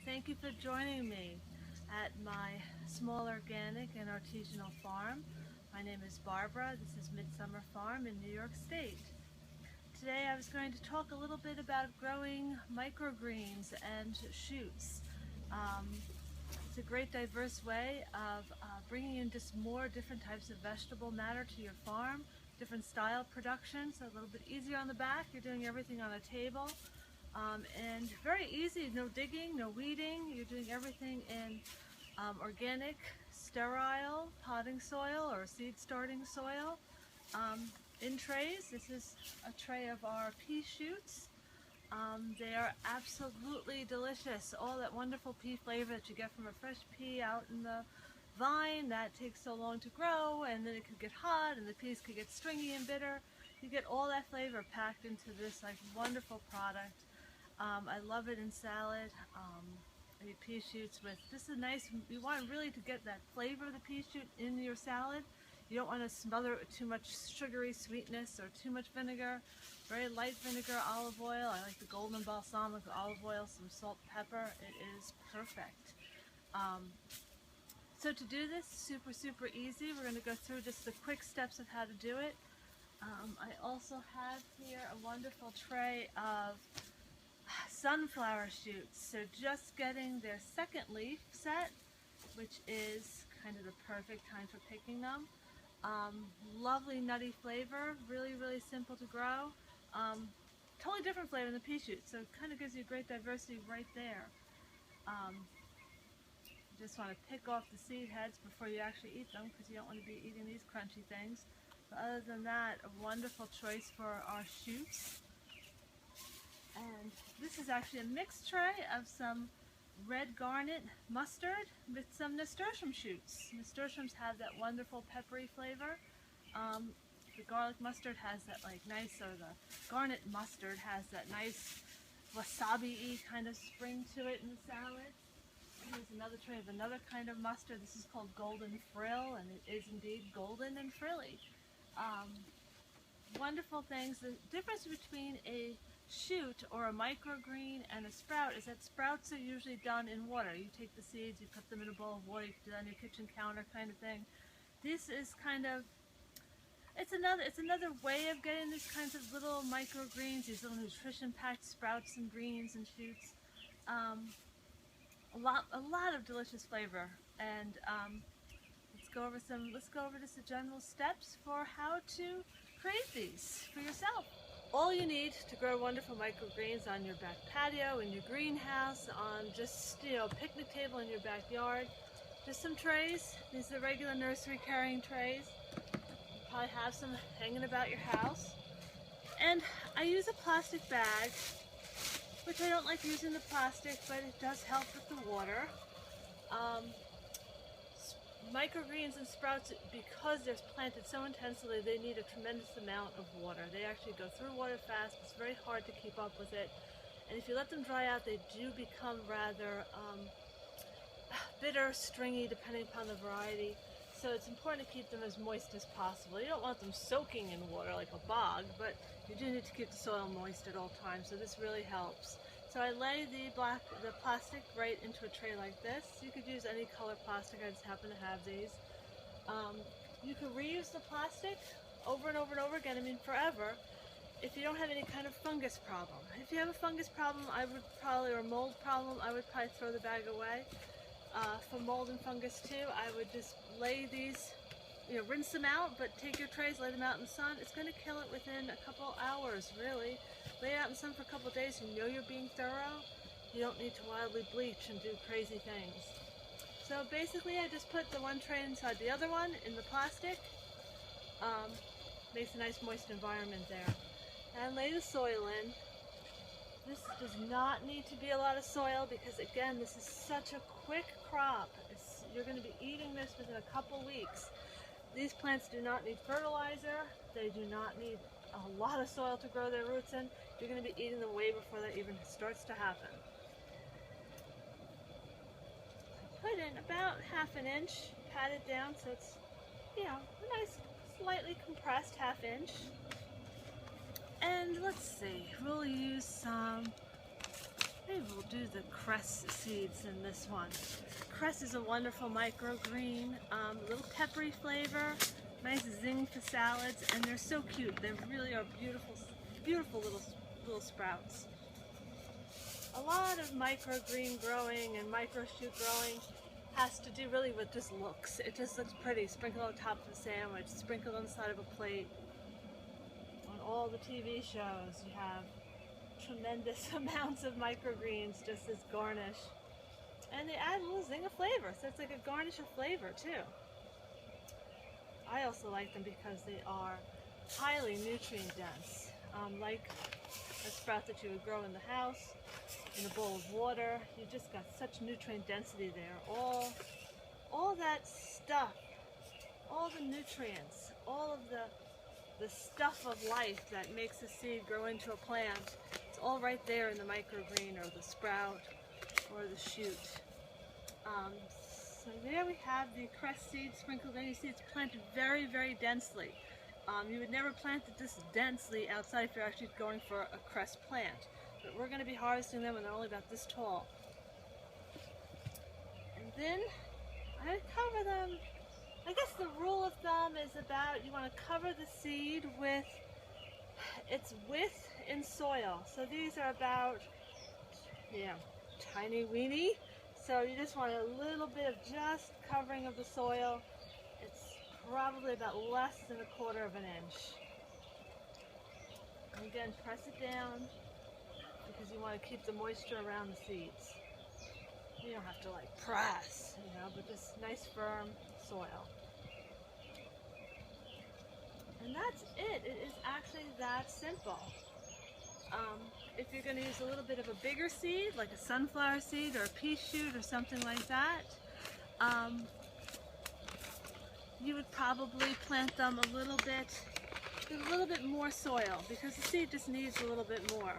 Thank you for joining me at my small organic and artisanal farm. My name is Barbara. This is Midsummer Farm in New York State. Today I was going to talk a little bit about growing microgreens and shoots. It's a great diverse way of bringing in just more different types of vegetable matter to your farm, different style production, so a little bit easier on the back. You're doing everything on a table. And very easy, no digging, no weeding. You're doing everything in organic, sterile potting soil or seed starting soil in trays. This is a tray of our pea shoots. They are absolutely delicious. All that wonderful pea flavor that you get from a fresh pea out in the vine that takes so long to grow, and then it could get hot and the peas could get stringy and bitter. You get all that flavor packed into this wonderful product. I love it in salad. I eat pea shoots with, this is nice, you want really to get that flavor of the pea shoot in your salad. You don't want to smother it with too much sugary sweetness or too much vinegar. Very light vinegar, olive oil. I like the golden balsamic olive oil, some salt, pepper. It is perfect. So to do this, super easy. We're going to go through just the quick steps of how to do it. I also have here a wonderful tray of sunflower shoots. So just getting their second leaf set, which is kind of the perfect time for picking them. Lovely nutty flavor, really simple to grow. Totally different flavor than the pea shoot, so it kind of gives you great diversity right there. You just want to pick off the seed heads before you actually eat them, because you don't want to be eating these crunchy things. But other than that, a wonderful choice for our shoots. And this is actually a mixed tray of some red garnet mustard with some nasturtium shoots. Nasturtiums have that wonderful peppery flavor. The garlic mustard has that nice, or the garnet mustard has that nice wasabi-y kind of spring to it in the salad. Here's another tray of another kind of mustard. This is called golden frill, and it is indeed golden and frilly. Wonderful things. The difference between a shoot or a microgreen and a sprout is that sprouts are usually done in water. You take the seeds, you put them in a bowl of water, you put it on your kitchen counter kind of thing. This is kind of, it's another way of getting these kinds of little microgreens, these little nutrition-packed sprouts and greens and shoots. A lot of delicious flavor. And let's go over just the general steps for how to create these for yourself. All you need to grow wonderful microgreens on your back patio, in your greenhouse, on just, picnic table in your backyard. Just some trays. These are regular nursery carrying trays. You probably have some hanging about your house. And I use a plastic bag, which I don't like using the plastic, but it does help with the water. Microgreens and sprouts, because they're planted so intensively, they need a tremendous amount of water. They actually go through water fast. It's very hard to keep up with it. And if you let them dry out, they do become rather bitter, stringy, depending upon the variety. So it's important to keep them as moist as possible. You don't want them soaking in water like a bog, but you do need to keep the soil moist at all times, so this really helps. So I lay the plastic right into a tray like this. You could use any color plastic, I just happen to have these. You can reuse the plastic over and over and over again, forever, if you don't have any kind of fungus problem. If you have a fungus problem, or mold problem, I would probably throw the bag away. For mold and fungus too, I would just lay these, rinse them out, but take your trays, lay them out in the sun. It's going to kill it within a couple hours, really. Lay it out in the sun for a couple of days, you know you're being thorough. You don't need to wildly bleach and do crazy things. So basically I just put the one tray inside the other one in the plastic. Makes a nice moist environment there. And lay the soil in. This does not need to be a lot of soil because, again, this is such a quick crop. You're going to be eating this within a couple weeks. These plants do not need fertilizer. They do not need a lot of soil to grow their roots in. You're going to be eating them way before that even starts to happen. Put in about ½ an inch, pat it down so it's, a nice, slightly compressed ½ inch. And let's see, we'll use some, maybe we'll do the cress seeds in this one. Cress is a wonderful microgreen, little peppery flavor, nice zing for salads, and they're so cute. They really are beautiful, beautiful little sprouts. A lot of microgreen growing and micro shoot growing has to do really with just looks. It just looks pretty, sprinkled on top of a sandwich, sprinkled on the side of a plate. On all the TV shows you have tremendous amounts of microgreens just as garnish. And they add a little zing of flavor, so it's like a garnish of flavor too. I also like them because they are highly nutrient dense. Like a sprout that you would grow in the house, in a bowl of water. You just got such nutrient density there. All that stuff, all the nutrients, all of the stuff of life that makes a seed grow into a plant, it's all right there in the microgreen or the sprout or the shoot. So there we have the cress seed sprinkled in. You see it's planted very, very densely. You would never plant it this densely outside if you're actually going for a cress plant. But we're going to be harvesting them when they're only about this tall. And then I cover them. I guess the rule of thumb is about you want to cover the seed with its width in soil. So these are about, tiny weeny. So you just want a little bit of just covering of the soil. It's probably about less than 1/4 of an inch. And again, press it down because you want to keep the moisture around the seeds. You don't have to like press, but just nice firm soil. And that's it. It is actually that simple. If you're going to use a little bit of a bigger seed, like a sunflower seed or a pea shoot or something like that, you would probably plant them a little bit more soil because the seed just needs a little bit more.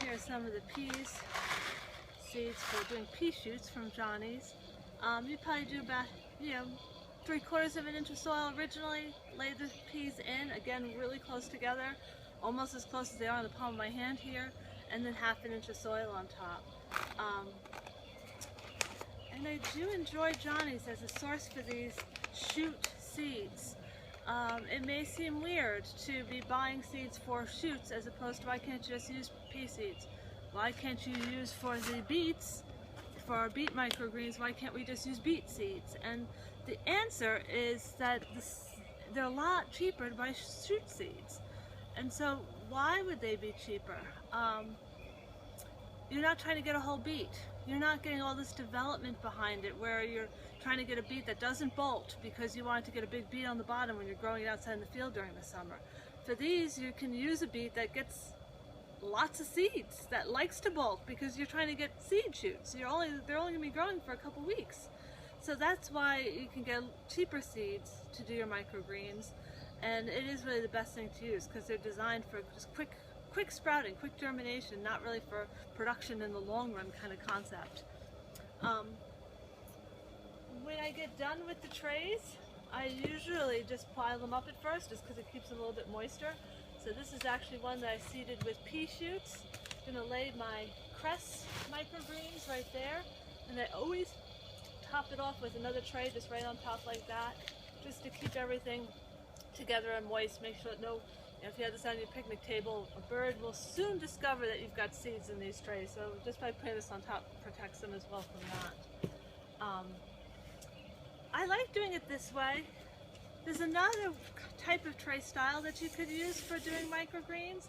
Here are some of the peas seeds for doing pea shoots from Johnny's. You'd probably do about 3/4 of an inch of soil originally, lay the peas in, again really close together, almost as close as they are on the palm of my hand here, and then 1/2 an inch of soil on top. And I do enjoy Johnny's as a source for these shoot seeds. It may seem weird to be buying seeds for shoots as opposed to why can't you just use pea seeds? Why can't you use for the beets, for our beet microgreens, why can't we just use beet seeds? And the answer is that they're a lot cheaper to buy shoot seeds. And so why would they be cheaper? You're not trying to get a whole beet. You're not getting all this development behind it where you're trying to get a beet that doesn't bolt because you want to get a big beet on the bottom when you're growing it outside in the field during the summer. For these, you can use a beet that gets lots of seeds, that likes to bolt because you're trying to get seed shoots. They're only going to be growing for a couple weeks. So that's why you can get cheaper seeds to do your microgreens. And it is really the best thing to use because they're designed for just quick sprouting, quick germination, not really for production in the long run kind of concept. When I get done with the trays, I usually just pile them up at first just because it keeps them a little bit moister. So this is actually one that I seeded with pea shoots. I'm going to lay my cress microgreens right there, and I always top it off with another tray just right on top like that, just to keep everything together and moist. Make sure that if you have this on your picnic table, a bird will soon discover that you've got seeds in these trays. So just by putting this on top protects them as well from that. I like doing it this way. There's another type of tray style that you could use for doing microgreens.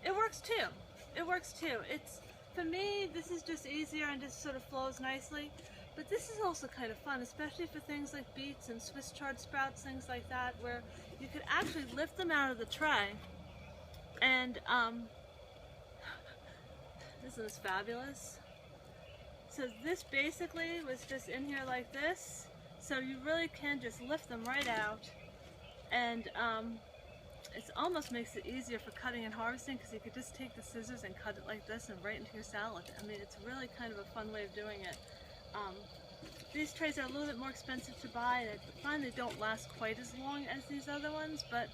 It works too. It works too. For me, this is just easier and just sort of flows nicely. But this is also kind of fun, especially for things like beets and Swiss chard sprouts, things like that, where you could actually lift them out of the tray. And isn't this fabulous? So this basically was just in here like this. So you really can just lift them right out. And it almost makes it easier for cutting and harvesting because you could just take the scissors and cut it like this and right into your salad. I mean, it's really kind of a fun way of doing it. These trays are a little bit more expensive to buy, and I find they don't last quite as long as these other ones, but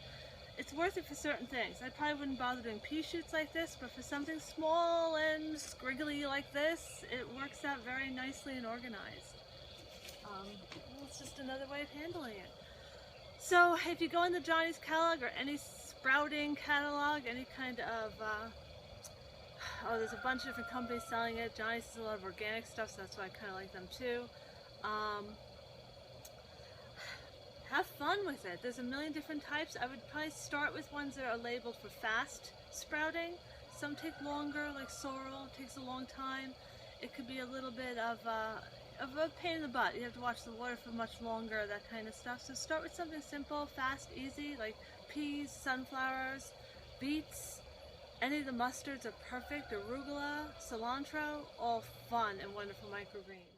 it's worth it for certain things. I probably wouldn't bother doing pea shoots like this, but for something small and scriggly like this, it works out very nicely and organized. It's just another way of handling it. So if you go in the Johnny's catalog or any sprouting catalog, any kind of, there's a bunch of different companies selling it. Johnny's has a lot of organic stuff, so that's why I kind of like them too. Have fun with it. There's a million different types. I would probably start with ones that are labeled for fast sprouting. Some take longer, like sorrel, takes a long time. It could be a little bit of a pain in the butt. You have to watch the water for much longer, that kind of stuff. So start with something simple, fast, easy, like peas, sunflowers, beets. Any of the mustards are perfect. Arugula, cilantro, all fun and wonderful microgreens.